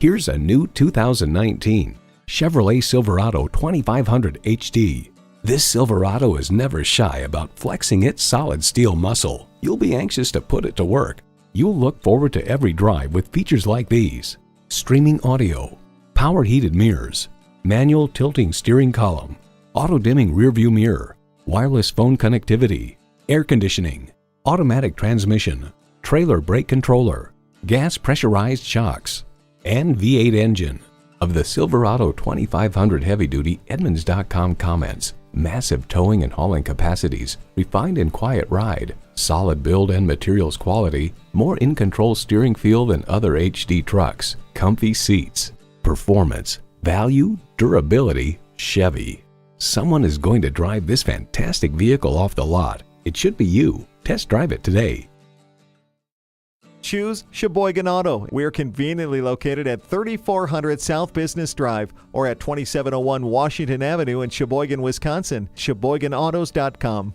Here's a new 2019 Chevrolet Silverado 2500HD. This Silverado is never shy about flexing its solid steel muscle. You'll be anxious to put it to work. You'll look forward to every drive with features like these: streaming audio, power heated mirrors, manual tilting steering column, auto-dimming rearview mirror, wireless phone connectivity, air conditioning, automatic transmission, trailer brake controller, gas pressurized shocks, and V8 engine. Of the Silverado 2500 Heavy Duty, Edmunds.com comments: massive towing and hauling capacities, refined and quiet ride, solid build and materials quality, more in-control steering feel than other HD trucks, comfy seats, performance, value, durability, Chevy. Someone is going to drive this fantastic vehicle off the lot. It should be you. Test drive it today. Choose Sheboygan Auto. We're conveniently located at 3400 South Business Drive or at 2701 Washington Avenue in Sheboygan, Wisconsin. SheboyganAutos.com.